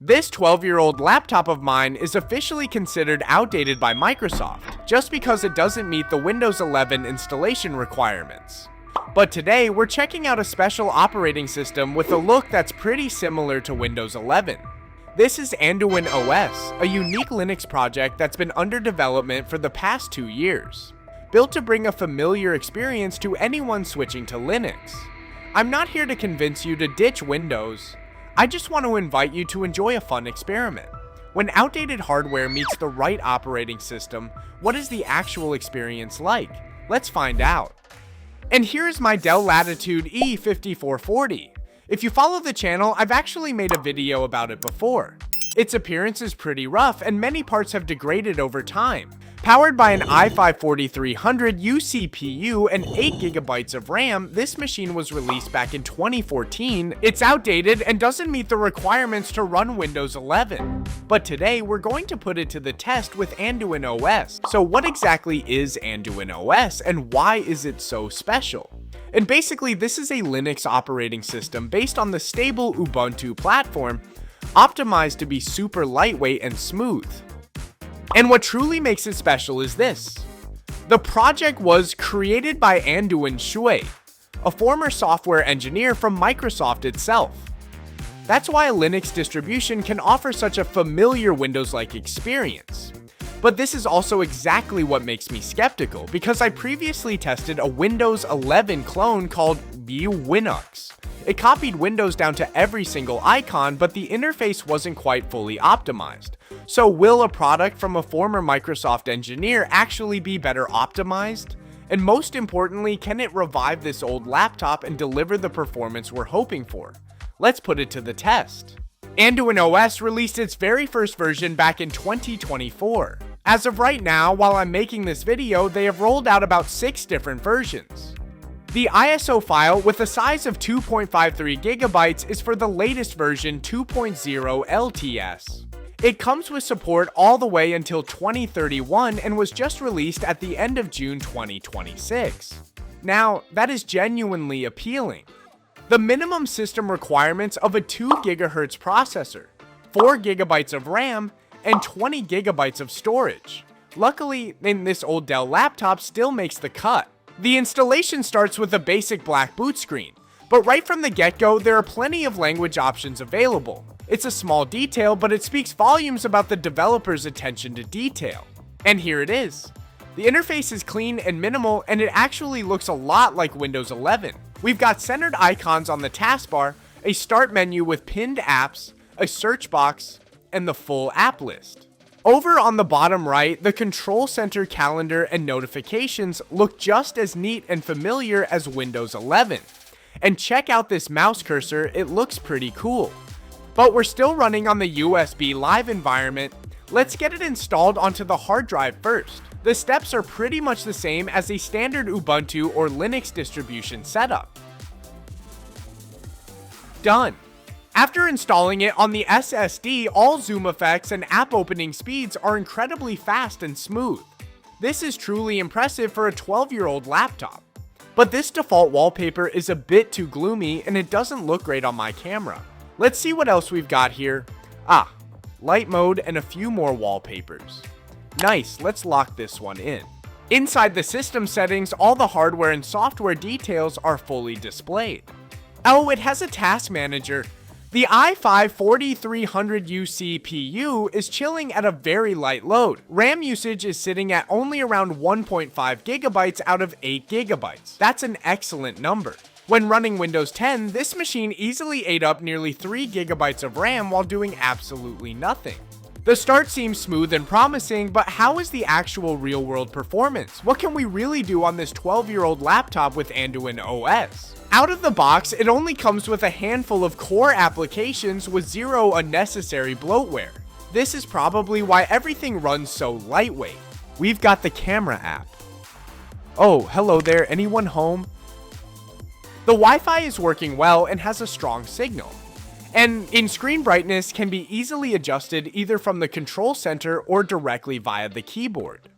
This 12-year-old laptop of mine is officially considered outdated by Microsoft, just because it doesn't meet the Windows 11 installation requirements. But today, we're checking out a special operating system with a look that's pretty similar to Windows 11. This is Anduin OS, a unique Linux project that's been under development for the past 2 years, built to bring a familiar experience to anyone switching to Linux. I'm not here to convince you to ditch Windows. I just want to invite you to enjoy a fun experiment. When outdated hardware meets the right operating system, what is the actual experience like? Let's find out. And here's my Dell Latitude E5440. If you follow the channel, I've actually made a video about it before. Its appearance is pretty rough and many parts have degraded over time. Powered by an i5-4300 CPU and 8GB of RAM, this machine was released back in 2014. It's outdated and doesn't meet the requirements to run Windows 11. But today, we're going to put it to the test with Anduin OS. So what exactly is Anduin OS and why is it so special? And basically, this is a Linux operating system based on the stable Ubuntu platform, optimized to be super lightweight and smooth. And what truly makes it special is this. The project was created by Anduin OS, a former software engineer from Microsoft itself. That's why a Linux distribution can offer such a familiar Windows-like experience. But this is also exactly what makes me skeptical, because I previously tested a Windows 11 clone called Winux. It copied Windows down to every single icon, but the interface wasn't quite fully optimized. So will a product from a former Microsoft engineer actually be better optimized? And most importantly, can it revive this old laptop and deliver the performance we're hoping for? Let's put it to the test. Anduin OS released its very first version back in 2024. As of right now, while I'm making this video, they have rolled out about 6 different versions. The ISO file with a size of 2.53 GB is for the latest version 2.0 LTS. It comes with support all the way until 2031 and was just released at the end of June 2026. Now, that is genuinely appealing. The minimum system requirements of a 2 GHz processor, 4 GB of RAM, and 20 GB of storage. Luckily, this old Dell laptop still makes the cut. The installation starts with a basic black boot screen, but right from the get-go, there are plenty of language options available. It's a small detail, but it speaks volumes about the developer's attention to detail. And here it is. The interface is clean and minimal, and it actually looks a lot like Windows 11. We've got centered icons on the taskbar, a start menu with pinned apps, a search box, and the full app list. Over on the bottom right, the control center calendar and notifications look just as neat and familiar as Windows 11. And check out this mouse cursor, it looks pretty cool. But we're still running on the USB Live environment. Let's get it installed onto the hard drive first. The steps are pretty much the same as a standard Ubuntu or Linux distribution setup. Done. After installing it on the SSD, all zoom effects and app opening speeds are incredibly fast and smooth. This is truly impressive for a 12-year-old laptop. But this default wallpaper is a bit too gloomy and it doesn't look great on my camera. Let's see what else we've got here. Light mode and a few more wallpapers. Nice, let's lock this one in. Inside the system settings, all the hardware and software details are fully displayed. Oh, it has a task manager. The i5-4300U CPU is chilling at a very light load. RAM usage is sitting at only around 1.5 GB out of 8 GB. That's an excellent number. When running Windows 10, this machine easily ate up nearly 3 GB of RAM while doing absolutely nothing. The start seems smooth and promising, but how is the actual real-world performance? What can we really do on this 12-year-old laptop with Anduin OS? Out of the box, it only comes with a handful of core applications with 0 unnecessary bloatware. This is probably why everything runs so lightweight. We've got the camera app. Oh, hello there, anyone home? The Wi-Fi is working well and has a strong signal. And in-screen brightness can be easily adjusted either from the control center or directly via the keyboard.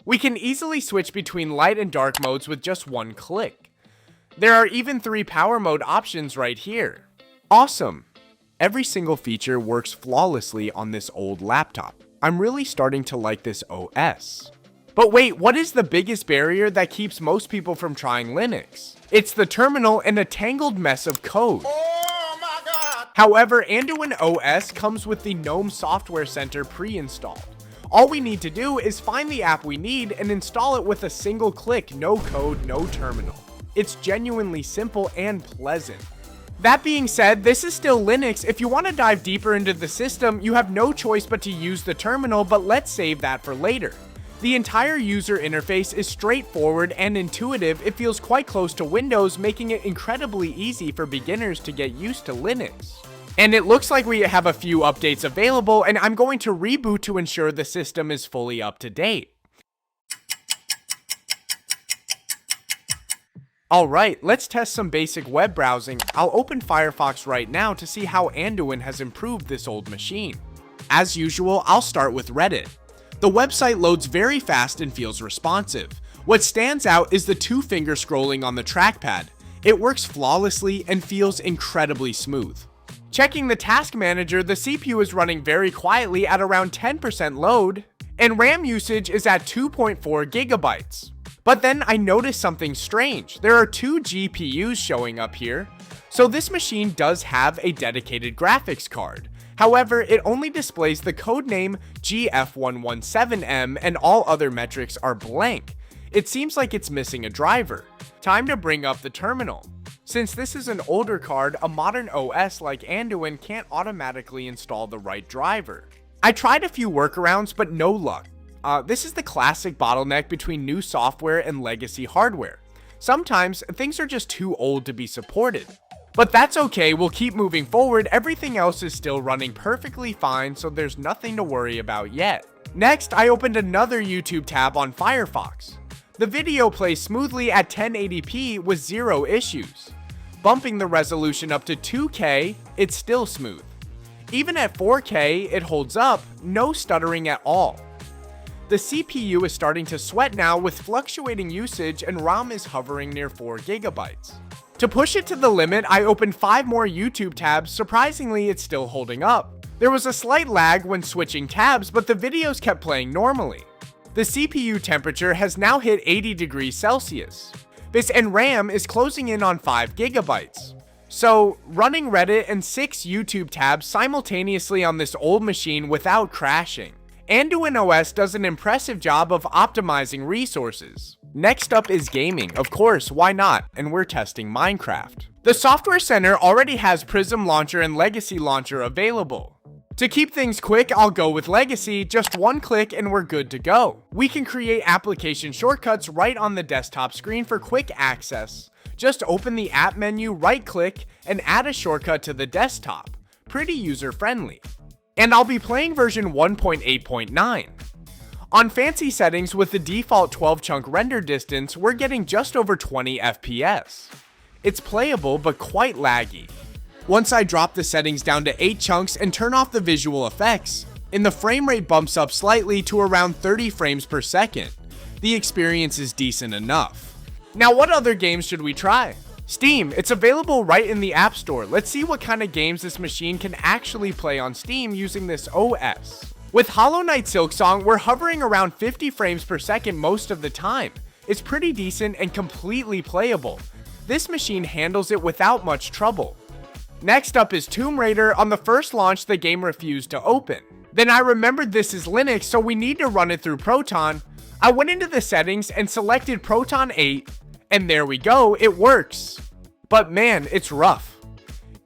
We can easily switch between light and dark modes with just one click. There are even 3 power mode options right here. Awesome. Every single feature works flawlessly on this old laptop. I'm really starting to like this OS. But wait, what is the biggest barrier that keeps most people from trying Linux? It's the terminal and a tangled mess of code. Oh my God! However, Anduin OS comes with the GNOME Software Center pre-installed. All we need to do is find the app we need and install it with a single click, no code, no terminal. It's genuinely simple and pleasant. That being said, this is still Linux. If you want to dive deeper into the system, you have no choice but to use the terminal, but let's save that for later. The entire user interface is straightforward and intuitive. It feels quite close to Windows, making it incredibly easy for beginners to get used to Linux. And it looks like we have a few updates available, and I'm going to reboot to ensure the system is fully up to date. Alright, let's test some basic web browsing. I'll open Firefox right now to see how Anduin has improved this old machine. As usual, I'll start with Reddit. The website loads very fast and feels responsive. What stands out is the two-finger scrolling on the trackpad. It works flawlessly and feels incredibly smooth. Checking the task manager, the CPU is running very quietly at around 10% load, and RAM usage is at 2.4 gigabytes. But then I noticed something strange. There are two GPUs showing up here. So this machine does have a dedicated graphics card. However, it only displays the codename GF117M and all other metrics are blank. It seems like it's missing a driver. Time to bring up the terminal. Since this is an older card, a modern OS like Anduin can't automatically install the right driver. I tried a few workarounds, but no luck. This is the classic bottleneck between new software and legacy hardware. Sometimes things are just too old to be supported. But that's okay, we'll keep moving forward. Everything else is still running perfectly fine, so there's nothing to worry about yet. Next, I opened another YouTube tab on Firefox. The video plays smoothly at 1080p with zero issues. Bumping the resolution up to 2K, it's still smooth. Even at 4K, it holds up, no stuttering at all. The CPU is starting to sweat now with fluctuating usage and RAM is hovering near 4 gigabytes. To push it to the limit, I opened 5 more YouTube tabs. Surprisingly, it's still holding up. There was a slight lag when switching tabs, but the videos kept playing normally. The CPU temperature has now hit 80 degrees Celsius. And RAM is closing in on 5 gigabytes. So, running Reddit and 6 YouTube tabs simultaneously on this old machine without crashing. AnduinOS does an impressive job of optimizing resources. Next up is gaming. Of course, why not? And we're testing Minecraft. The Software Center already has Prism Launcher and Legacy Launcher available. To keep things quick, I'll go with Legacy, just one click and we're good to go. We can create application shortcuts right on the desktop screen for quick access. Just open the app menu, right click, and add a shortcut to the desktop. Pretty user-friendly. And I'll be playing version 1.8.9. On fancy settings with the default 12 chunk render distance, we're getting just over 20 FPS. It's playable but quite laggy. Once I drop the settings down to 8 chunks and turn off the visual effects, and the frame rate bumps up slightly to around 30 frames per second. The experience is decent enough. Now what other games should we try? Steam, it's available right in the App Store. Let's see what kind of games this machine can actually play on Steam using this OS. With Hollow Knight Silksong, we're hovering around 50 frames per second most of the time. It's pretty decent and completely playable. This machine handles it without much trouble. Next up is Tomb Raider. On the first launch, the game refused to open. Then I remembered this is Linux, so we need to run it through Proton. I went into the settings and selected Proton 8, and there we go, it works. But man, it's rough.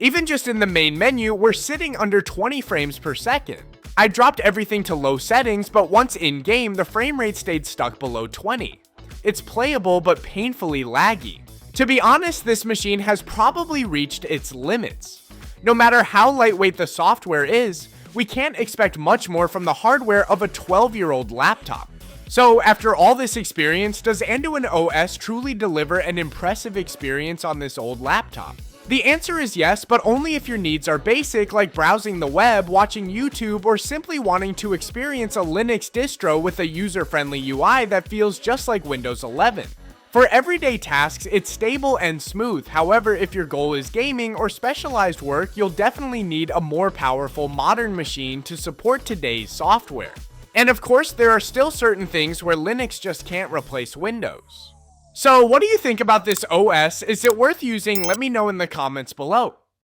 Even just in the main menu, we're sitting under 20 frames per second. I dropped everything to low settings, but once in-game, the frame rate stayed stuck below 20. It's playable, but painfully laggy. To be honest, this machine has probably reached its limits. No matter how lightweight the software is, we can't expect much more from the hardware of a 12-year-old laptop. So, after all this experience, does Anduin OS truly deliver an impressive experience on this old laptop? The answer is yes, but only if your needs are basic, like browsing the web, watching YouTube, or simply wanting to experience a Linux distro with a user-friendly UI that feels just like Windows 11. For everyday tasks, it's stable and smooth. However, if your goal is gaming or specialized work, you'll definitely need a more powerful modern machine to support today's software. And of course, there are still certain things where Linux just can't replace Windows. So what do you think about this OS? Is it worth using? Let me know in the comments below.